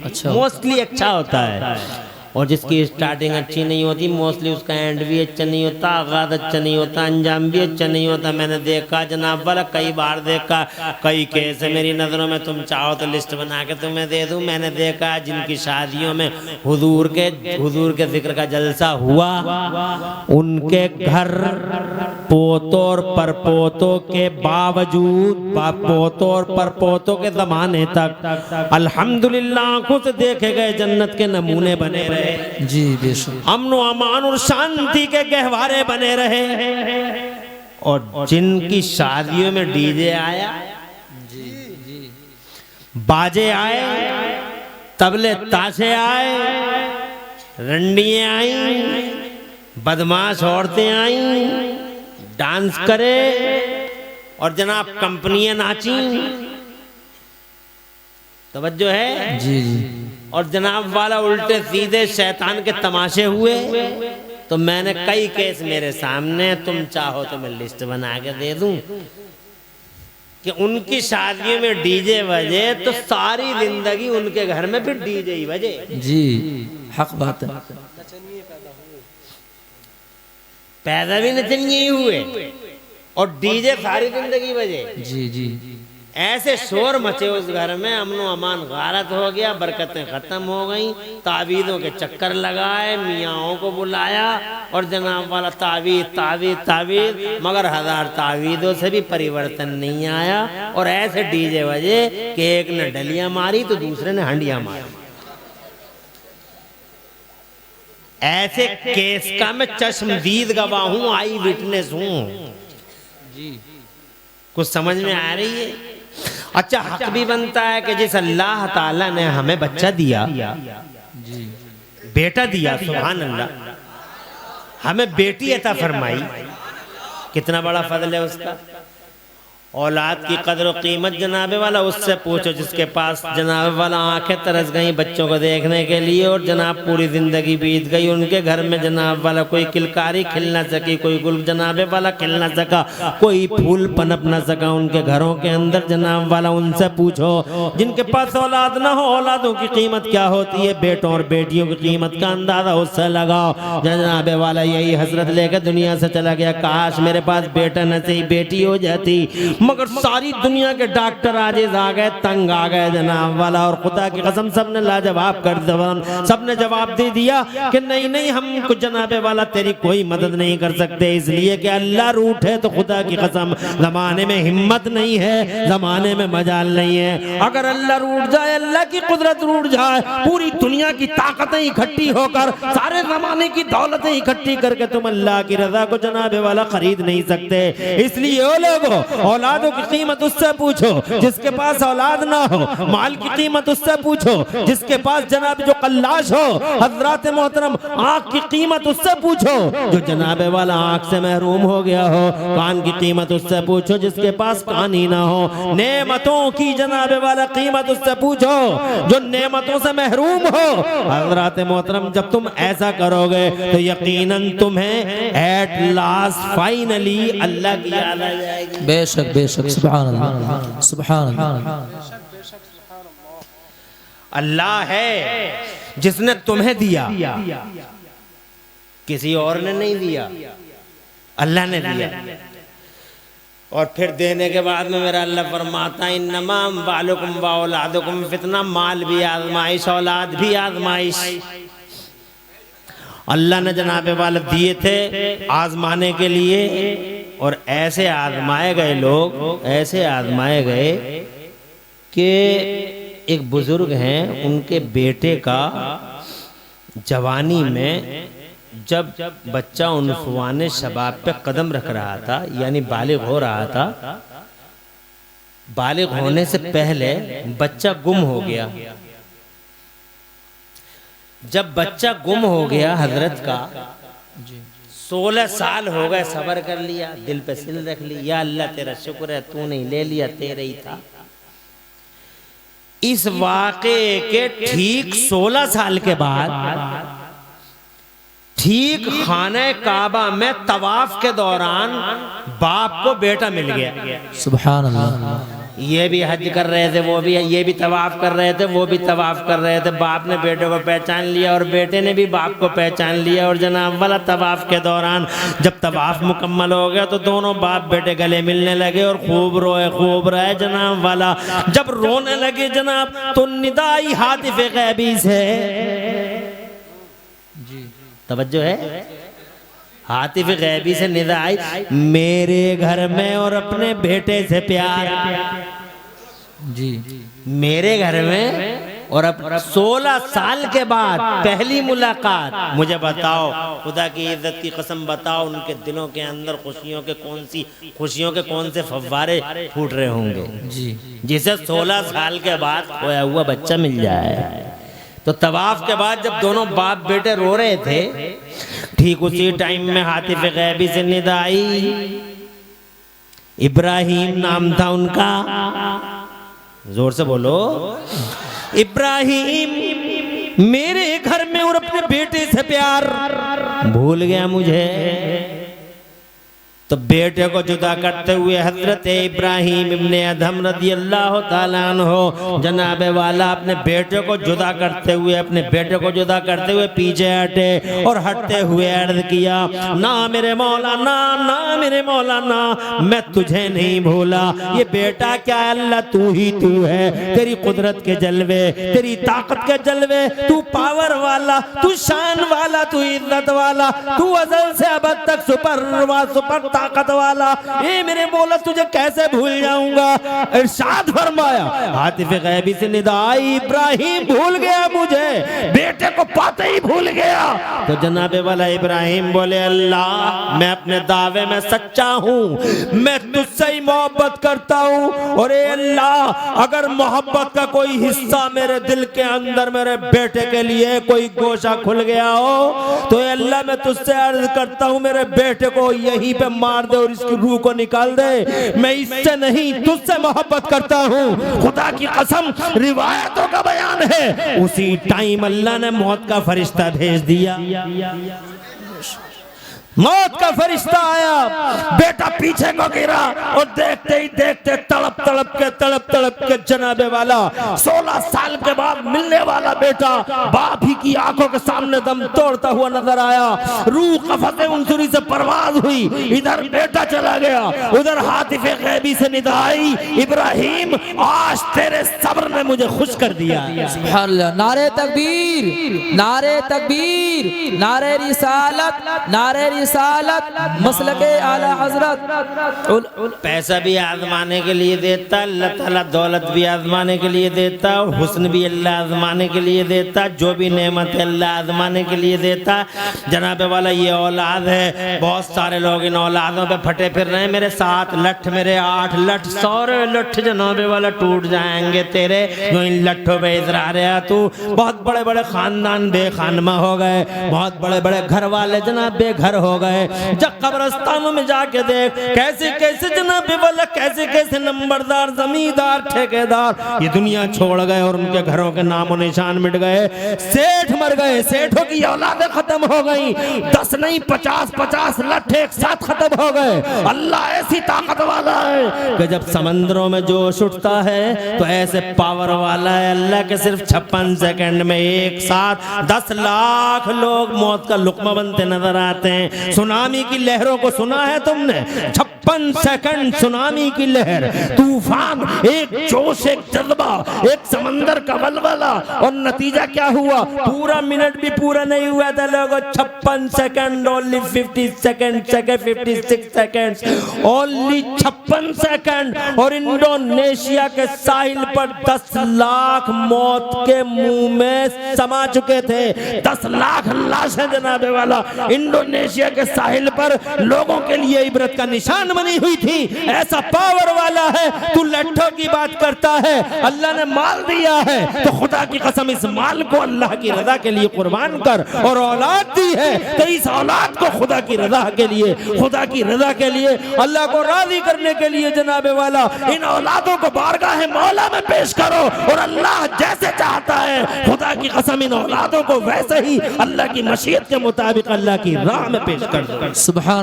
अच्छा मोस्टली अच्छा होता है, और जिसकी स्टार्टिंग अच्छी नहीं होती मोस्टली उसका एंड भी अच्छा नहीं होता, आगाज अच्छा नहीं होता, अंजाम भी अच्छा नहीं होता। मैंने देखा जनाब वाला, कई बार देखा, कई केस है मेरी नज़रों में। तुम चाहो तो लिस्ट बना के तुम्हें दे दूं। मैंने देखा जिनकी शादियों में हुजूर के जिक्र का जलसा हुआ, उनके घर पोतों और परपोतों के बावजूद, पोतों और परपोतों के ज़माने तक अल्हम्दुलिल्लाह आंखों से देखे गए जन्नत के नमूने बने रहे। जी बेशक। अमन अमान और शांति के गहवारे बने रहे। और जिनकी शादियों में डीजे आया, बाजे आए, तबले ताशे आए, रंडियां आई, बदमाश औरतें आई, डांस करे, और जनाब कंपनियां नाची, तवज्जो है जी जी। और जनाब वाला उल्टे सीधे शैतान के तमाशे हुए। तो मैंने कई केस मेरे सामने, तुम चाहो तो मैं लिस्ट बना के दे दूं कि उनकी शादियों में डीजे बजे तो सारी जिंदगी उनके घर में फिर डीजे ही बजे। जी हक बात है। पैदा भी नचनिए ही हुए और डीजे सारी जिंदगी बजे। जी जी। ऐसे शोर मचे उस घर में, अमनो अमान गारत हो गया, बरकतें खत्म हो गई। तावीज़ों के चक्कर लगाए, मियाँओं को बुलाया, और जनाब वाला तावीज़ तावीज़ तावीज़, मगर 1000 तावीज़ों से भी परिवर्तन नहीं आया। और ऐसे डीजे बजे कि एक ने डलियां मारी तो दूसरे ने हंडियां मारी। ऐसे केस का मैं चश्मदीद गवाह हूं, आई विटनेस हूं। जी कुछ समझ में आ रही है? अच्छा, हक भी बनता है कि जिस अल्लाह ताला ने हमें बच्चा दिया, जी बेटा दिया, सुभान अल्लाह, हमें बेटी अता फरमाई, कितना बड़ा फजल है उसका। औलाद की कदर और कीमत जनाबे वाला उससे पूछो जिसके पास जनाबे वाला आंखें तरस गई बच्चों को देखने के लिए, और जनाब पूरी जिंदगी बीत गई उनके घर में, जनाब वाला कोई किलकारी खिल ना सकी, कोई गुल जनाबे वाला खिल ना सका, कोई फूल पनप ना सका उनके घरों के अंदर। जनाब वाला उनसे पूछो जिनके पास औलाद ना हो, औलादों की कीमत क्या होती है, बेटों और बेटियों की कीमत का अंदाजा उससे लगाओ। जनाबे वाला यही हसरत लेकर दुनिया से चला गया, काश मेरे पास बेटा न सही बेटी हो जाती। मगर सारी दुनिया के डॉक्टर आजिज आ गए, तंग आ गए जनाब वाला, और खुदा की कसम सबने लाजवाब कर दिया, सबने जवाब दे दिया कि नहीं नहीं, हम कुछ जनाबे वाला तेरी कोई मदद नहीं कर सकते, इसलिए कि अल्लाह रूठ है। तो खुदा की कसम जमाने में हिम्मत नहीं है, जमाने में मजाल नहीं है। अगर अल्लाह रूठ जाए, अल्लाह की कुदरत रूठ जाए, पूरी दुनिया की ताकतें इकट्ठी होकर, सारे जमाने की दौलतें इकट्ठी करके तुम अल्लाह की रजा को जनाबे वाला खरीद नहीं सकते। इसलिए ओ लोगों, औलादों की कीमत उससे पूछो जिसके पास औलाद ना हो, माल की कीमत उससे पूछो जिसके पास जनाब जो कल्लाश हो, हजरात मोहतरम आंख की कीमत उससे पूछो जो जनाबे वाला आंख से महरूम हो गया हो, कान की कीमत उससे पूछो जिसके पास कान ही ना हो, नेमतों की जनाबे वाला कीमत उससे पूछो जो नेमतों से महरूम हो। हजरात मोहतरम जब तुम ऐसा करोगे तो यकीनन तुम्हें एट लास्ट फाइनली अल्लाह की याद आ जाएगी। बेशक बेशक, सुभान अल्लाह सुभान अल्लाह। अल्लाह है जिसने तुम्हें दिया, किसी और ने नहीं दिया, अल्लाह ने दिया। और फिर देने के बाद में मेरा अल्लाह फरमाता है इन्नमा अम्वालुकुम व औलादुकुम फितना, माल भी आजमाइश, औलाद भी आजमाइश। अल्लाह ने जनाबे वाले दिए थे आजमाने के लिए, और ऐसे आजमाए गए लोग, ऐसे आजमाए गए कि एक बुजुर्ग हैं, उनके बेटे का जवानी में जब बच्चा उन्फवाने शबाब पे कदम रख रहा था, यानी बालिग हो रहा था, बालिग होने से पहले बच्चा गुम हो गया। जब बच्चा गुम हो गया हजरत का, 16 साल हो गए, सब्र कर लिया, दिल पे सिल रख ली, या अल्लाह तेरा शुक्र है तू नहीं ले लिया, तेरे ही था। इस वाक़े के ठीक 16 साल के बाद ठीक खाने काबा में तवाफ के दौरान बाप को बेटा मिल गया। सुभान अल्लाह। ये भी हज कर रहे थे, वो भी, ये भी तवाफ कर रहे थे, वो भी तवाफ कर रहे थे। बाप ने बेटे को पहचान लिया और बेटे ने भी बाप को पहचान लिया। और जनाब वाला तवाफ के दौरान जब तवाफ मुकम्मल हो गया तो दोनों बाप बेटे गले मिलने लगे और खूब रोए, खूब रहे जनाब वाला। जब रोने लगे जनाब तो निदाई हातिफ गैबी से, तवज्जो है, हातिफ गैबी से निदा आई, मेरे घर में और अपने बेटे से प्यार। जी मेरे घर में और अब 16 साल के बाद पहली मुलाकात। मुझे बताओ, खुदा की इज्जत की कसम बताओ, उनके दिलों के अंदर खुशियों के कौन से फव्वारे फूट रहे होंगे जी, जिसे 16 साल के बाद खोया हुआ बच्चा मिल जाए। तो तवाफ के बाद जब दोनों बाप बेटे रो रहे थे, ठीक उसी टाइम में हातिफ गैबी से निदा आई। इब्राहिम नाम था उनका, जोर से बोलो, इब्राहिम, मेरे घर में और अपने बेटे से प्यार भूल गया मुझे। तो बेटे को जुदा करते हुए हजरत इब्राहिम इब्ने अदहम रदी अल्लाह ताला अन्हो जनाबे वाला अपने बेटे को जुदा करते हुए पीछे हटे और हटते हुए अर्ज किया, ना मेरे मौलाना, ना मेरे मौलाना, मैं तुझे नहीं भूला। ये बेटा क्या अल्लाह तू ही तू है, तेरी कुदरत के जलवे, तेरी ताकत के जलवे, तू पावर वाला, तू शान वाला, तू इज्जत वाला, तू अज़ल से अबद तक सुपर ताकत वाला। ए मेरे मौला तुझे कैसे भूल जाऊंगा। इरशाद फरमाया, हातिफ गैबी से निदा आई, इब्राहिम भूल गया मुझे, बेटे को पाते ही भूल गया। तो जनाबे वाला इब्राहिम बोले, अल्लाह मैं अपने दावे में सच्चा हूँ, मैं तुझसे ही मोहब्बत करता हूँ। और ए अल्लाह, अगर मोहब्बत का कोई हिस्सा मेरे दिल के अंदर मेरे बेटे के लिए कोई गोशा खुल गया हो तो ए अल्लाह मैं तुझसे अर्ज करता हूँ, मेरे बेटे को यहीं पे मार दे और इसकी रूह को निकाल दे। मैं इससे नहीं तुझसे मोहब्बत करता हूँ। खुदा की कसम, रिवायतों का बयान है, उसी टाइम अल्लाह ने मौत का फरिश्ता भेज दिया। मौत का फरिश्ता आया, बेटा पीछे को गिरा और देखते ही देखते तड़प तड़प के जनाबे वाला 16 साल के बाद मिलने वाला बेटा बाप ही की आंखों के सामने दम तोड़ता हुआ नजर आया। रूह कफ़ते उनसुरी से परवाज हुई, इधर बेटा चला गया, उधर हातिफ गैबी से निदा आई, इब्राहिम आज तेरे सब्र ने मुझे खुश कर दिया। सुभान अल्लाह। नारे तकबीर, नारे तकबीर, नारे रिसालत, नारे रिसालत, मसलके आला हजरत। पैसा भी आजमाने के लिए देता अल्लाह ताला, दौलत भी आजमाने के लिए देता, हुस्न भी अल्लाह आजमाने के लिए देता, जो भी नेमत है अल्लाह आजमाने के लिए देता। जनाबे वाला ये औलाद है, बहुत सारे लोग इन औलादों पे फटे फिर रहे हैं। मेरे 7 लठ, मेरे 8 लठ, सारे लठ जनाबे वाला टूट जाएंगे तेरे, जो इन लठों पे इजरा रहा तू। बहुत बड़े बड़े खानदान बेखानमा हो गए, बहुत बड़े बड़े घर वाले जनाब बेघर हो गए। जब कब्रिस्तानों में जाके देख कैसे कैसे जनाब वाला, कैसे कैसे नंबरदार, जमींदार, ठेकेदार ये दुनिया छोड़ गए और उनके घरों के नामो निशान मिट गए। सेठ मर गए, सेठों की औलादें खत्म हो गई, 10 नहीं 50 लठ एक साथ खत्म हो गए। अल्लाह ऐसी ताकत वाला है कि जब समंदरों में जोश उठता है तो ऐसे पावर वाला है अल्लाह के सिर्फ 56 सेकंड में एक साथ 10 लाख लोग मौत का लुकमा बनते नजर आते हैं। सुनामी की लहरों को सुना है तुमने? 56 सेकंड सुनामी की लहर, तूफान, एक जोश, एक जज्बा, एक समंदर का वलवला, और नतीजा क्या हुआ? पूरा मिनट भी पूरा नहीं हुआ था लोगों, 56 second, only 50 second, 56 second, only 56 second. और इंडोनेशिया के साहिल पर 10 लाख मौत के मुंह में समा चुके थे। 10 लाख लाशें जनाबे वाला इंडोनेशिया के साहिल पर लोगों के लिए इबरत का निशान बनी हुई थी। ऐसा पावर वाला है। तू लट्ठों की बात करता है, अल्लाह ने माल दिया है तो खुदा की कसम इस माल को अल्लाह की रजा के लिए कुर्बान कर। और औलाद दी है तो इस औलाद को खुदा की रजा के लिए, खुदा की रजा के लिए, अल्लाह को राजी करने के लिए जनाबे वाला इन औलादों को बारगाह मौला में पेश करो। और अल्लाह जैसे चाहता है खुदा की कसम इन औलादों को वैसे ही अल्लाह की मशीयत के मुताबिक अल्लाह की राह में पेश कर दो। सुभान